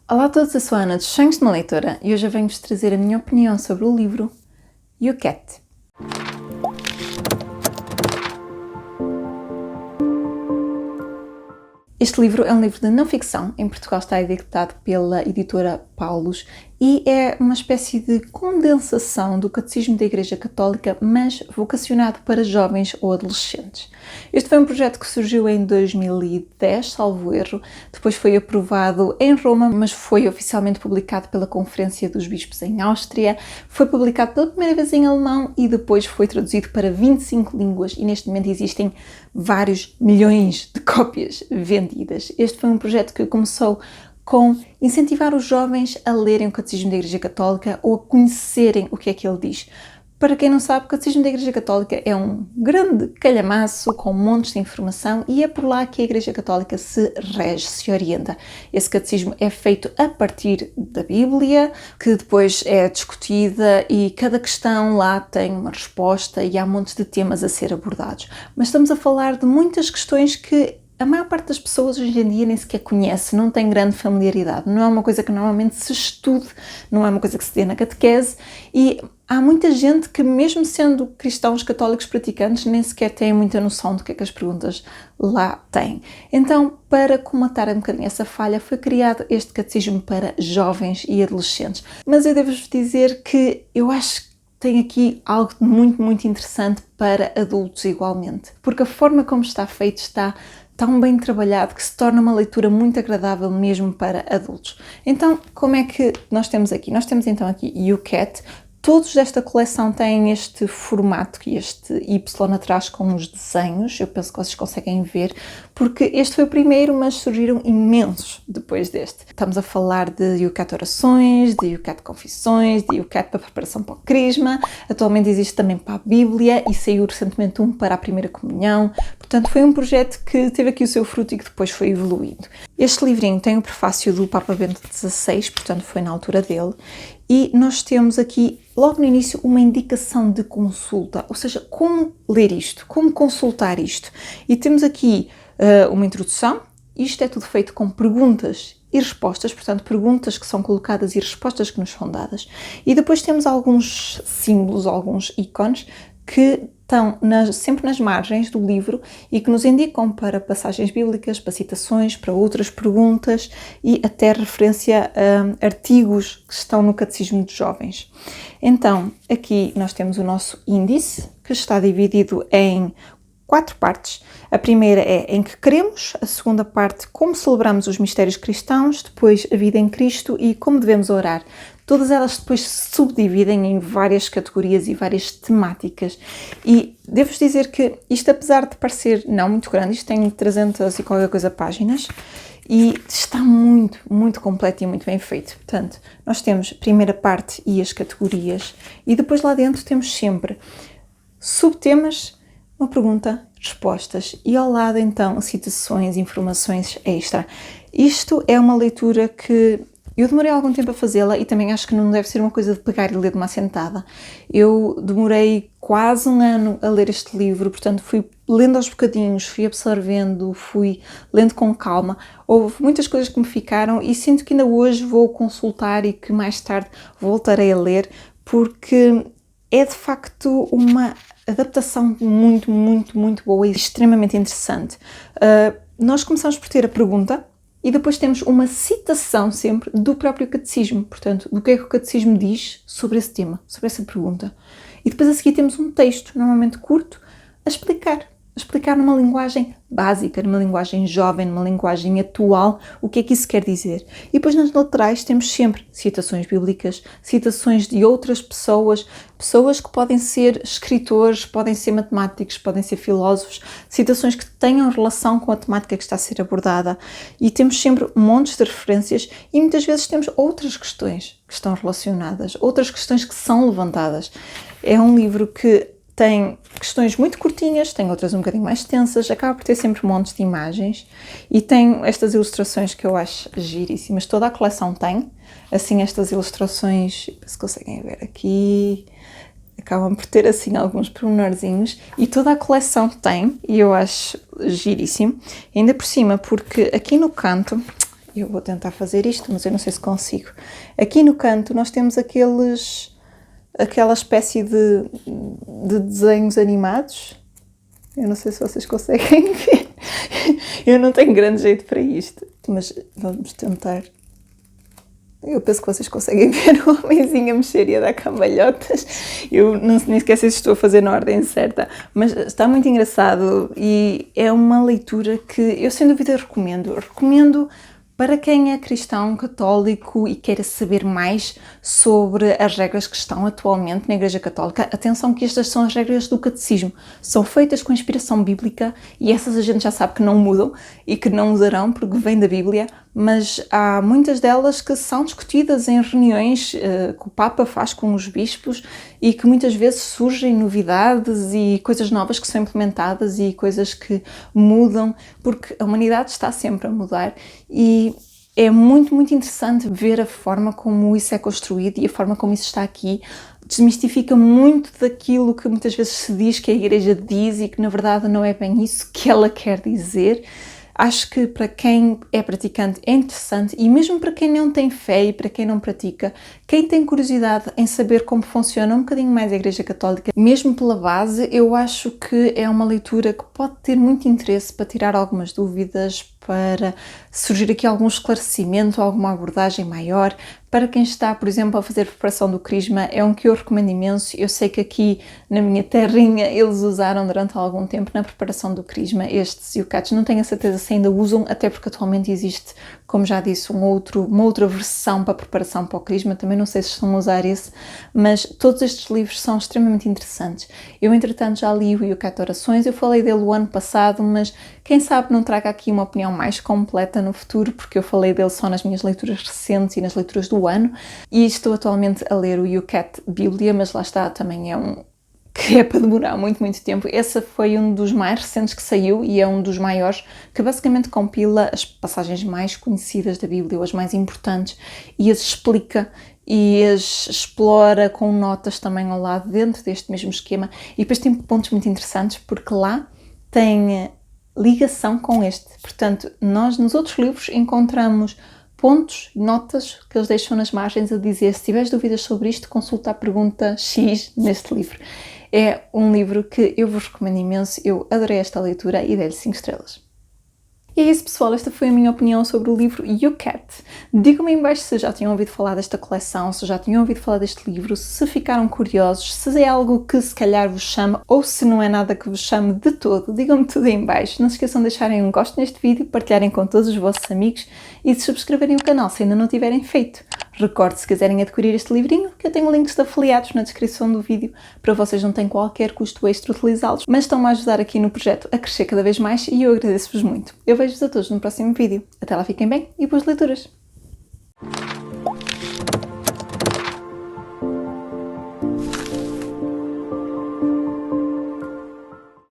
Olá a todos, eu sou a Ana dos Sonhos de uma Leitora e hoje eu venho-vos trazer a minha opinião sobre o livro You Cat. Este livro é um livro de não ficção, em Portugal está editado pela editora Paulus e é uma espécie de condensação do Catecismo da Igreja Católica, mas vocacionado para jovens ou adolescentes. Este foi um projeto que surgiu em 2010, salvo erro, depois foi aprovado em Roma, mas foi oficialmente publicado pela Conferência dos Bispos em Áustria, foi publicado pela primeira vez em alemão e depois foi traduzido para 25 línguas e neste momento existem vários milhões de cópias vendidas. Este foi um projeto que começou com incentivar os jovens a lerem o Catecismo da Igreja Católica ou a conhecerem o que é que ele diz. Para quem não sabe, o Catecismo da Igreja Católica é um grande calhamaço com montes de informação e é por lá que a Igreja Católica se rege, se orienta. Esse catecismo é feito a partir da Bíblia, que depois é discutida e cada questão lá tem uma resposta e há montes de temas a ser abordados. Mas estamos a falar de muitas questões que a maior parte das pessoas hoje em dia nem sequer conhece, não tem grande familiaridade. Não é uma coisa que normalmente se estude, não é uma coisa que se dê na catequese e há muita gente que, mesmo sendo cristãos católicos praticantes, nem sequer têm muita noção do que é que as perguntas lá têm. Então, para comatar um bocadinho essa falha, foi criado este catecismo para jovens e adolescentes. Mas eu devo-vos dizer que eu acho que tem aqui algo muito interessante para adultos igualmente, porque a forma como está feito está tão bem trabalhado que se torna uma leitura muito agradável mesmo para adultos. Então, como é que nós temos aqui? Nós temos então aqui You Cat. Todos desta coleção têm este formato e este Y atrás com os desenhos, eu penso que vocês conseguem ver, porque este foi o primeiro, mas surgiram imensos depois deste. Estamos a falar de You Cat Orações, de You Cat Confissões, de You Cat para a preparação para o Crisma, atualmente existe também para a Bíblia e saiu recentemente um para a Primeira Comunhão, portanto foi um projeto que teve aqui o seu fruto e que depois foi evoluindo. Este livrinho tem o prefácio do Papa Bento XVI, portanto foi na altura dele, e nós temos aqui, logo no início, uma indicação de consulta, ou seja, como ler isto, como consultar isto. E temos aqui uma introdução, isto é tudo feito com perguntas e respostas, portanto, perguntas que são colocadas e respostas que nos são dadas. E depois temos alguns símbolos, alguns ícones, que estão sempre nas margens do livro e que nos indicam para passagens bíblicas, para citações, para outras perguntas e até referência a artigos que estão no Catecismo dos Jovens. Então, aqui nós temos o nosso índice, que está dividido em 4 partes. A primeira é em que cremos, a segunda parte como celebramos os mistérios cristãos, depois a vida em Cristo e como devemos orar. Todas elas depois se subdividem em várias categorias e várias temáticas. E devo-vos dizer que isto, apesar de parecer não muito grande, isto tem 300 e qualquer coisa páginas, e está muito completo e muito bem feito. Portanto, nós temos a primeira parte e as categorias, e depois lá dentro temos sempre subtemas, uma pergunta, respostas, e ao lado então citações, informações extra. Isto é uma leitura que eu demorei algum tempo a fazê-la e também acho que não deve ser uma coisa de pegar e ler de uma assentada. Eu demorei quase um ano a ler este livro, portanto fui lendo aos bocadinhos, fui absorvendo, fui lendo com calma. Houve muitas coisas que me ficaram e sinto que ainda hoje vou consultar e que mais tarde voltarei a ler, porque é de facto uma adaptação muito boa e extremamente interessante. Nós começamos por ter a pergunta, e depois temos uma citação sempre do próprio catecismo, portanto, do que é que o catecismo diz sobre esse tema, sobre essa pergunta. E depois a seguir temos um texto, normalmente curto, a explicar numa linguagem básica, numa linguagem jovem, numa linguagem atual, o que é que isso quer dizer. E depois nas laterais temos sempre citações bíblicas, citações de outras pessoas que podem ser escritores, podem ser matemáticos, podem ser filósofos, citações que tenham relação com a temática que está a ser abordada. E temos sempre montes de referências e muitas vezes temos outras questões que estão relacionadas, outras questões que são levantadas. É um livro que tem questões muito curtinhas, tem outras um bocadinho mais extensas, acaba por ter sempre montes de imagens e tem estas ilustrações que eu acho giríssimas. Toda a coleção tem, assim, estas ilustrações, se conseguem ver aqui, acabam por ter assim alguns pormenorzinhos e toda a coleção tem e eu acho giríssimo. E ainda por cima, porque aqui no canto eu vou tentar fazer isto, mas eu não sei se consigo. Aqui no canto nós temos aquela espécie de desenhos animados. Eu não sei se vocês conseguem ver. Eu não tenho grande jeito para isto, mas vamos tentar. Eu penso que vocês conseguem ver o homenzinho a mexer e a dar cambalhotas. Eu nem sequer sei se estou a fazer na ordem certa, mas está muito engraçado e é uma leitura que eu sem dúvida recomendo. Recomendo para quem é cristão, católico e queira saber mais sobre as regras que estão atualmente na Igreja Católica. Atenção que estas são as regras do catecismo. São feitas com inspiração bíblica e essas a gente já sabe que não mudam e que não usarão porque vêm da Bíblia, mas há muitas delas que são discutidas em reuniões que o Papa faz com os bispos e que muitas vezes surgem novidades e coisas novas que são implementadas e coisas que mudam, porque a humanidade está sempre a mudar e é muito, muito interessante ver a forma como isso é construído e a forma como isso está aqui. Desmistifica muito daquilo que muitas vezes se diz que a Igreja diz e que na verdade não é bem isso que ela quer dizer. Acho que para quem é praticante é interessante e mesmo para quem não tem fé e para quem não pratica, quem tem curiosidade em saber como funciona um bocadinho mais a Igreja Católica, mesmo pela base, eu acho que é uma leitura que pode ter muito interesse para tirar algumas dúvidas, para surgir aqui algum esclarecimento, alguma abordagem maior. Para quem está, por exemplo, a fazer preparação do Crisma, é um que eu recomendo imenso. Eu sei que aqui na minha terrinha eles usaram durante algum tempo na preparação do Crisma estes yucates. Não tenho a certeza se ainda usam, até porque atualmente existe, como já disse, uma outra versão para a preparação para o Crisma. Também não sei se estão a usar esse, mas todos estes livros são extremamente interessantes. Eu, entretanto, já li o Yucat de Orações. Eu falei dele o ano passado, mas quem sabe não traga aqui uma opinião mais completa no futuro, porque eu falei dele só nas minhas leituras recentes e nas leituras do ano, e estou atualmente a ler o Yucat Bíblia, mas lá está, também é um que é para demorar muito, muito tempo. Esse foi um dos mais recentes que saiu e é um dos maiores, que basicamente compila as passagens mais conhecidas da Bíblia, ou as mais importantes, e as explica e as explora com notas também ao lado dentro deste mesmo esquema. E depois tem pontos muito interessantes, porque lá tem ligação com este. Portanto, nós nos outros livros encontramos pontos, notas que eles deixam nas margens a dizer: se tiveres dúvidas sobre isto, consulta a pergunta X neste livro. É um livro que eu vos recomendo imenso, eu adorei esta leitura e dei-lhe 5 estrelas. E é isso, pessoal, esta foi a minha opinião sobre o livro Yucat. Digam-me em baixo se já tinham ouvido falar desta coleção, se já tinham ouvido falar deste livro, se ficaram curiosos, se é algo que se calhar vos chama ou se não é nada que vos chame de todo. Digam-me tudo em baixo. Não se esqueçam de deixarem um gosto neste vídeo, partilharem com todos os vossos amigos e de subscreverem o canal se ainda não tiverem feito. Recorde, se quiserem adquirir este livrinho, que eu tenho links de afiliados na descrição do vídeo, para vocês não têm qualquer custo extra utilizá-los, mas estão-me a ajudar aqui no projeto a crescer cada vez mais e eu agradeço-vos muito. Eu vejo-vos a todos no próximo vídeo. Até lá, fiquem bem e boas leituras!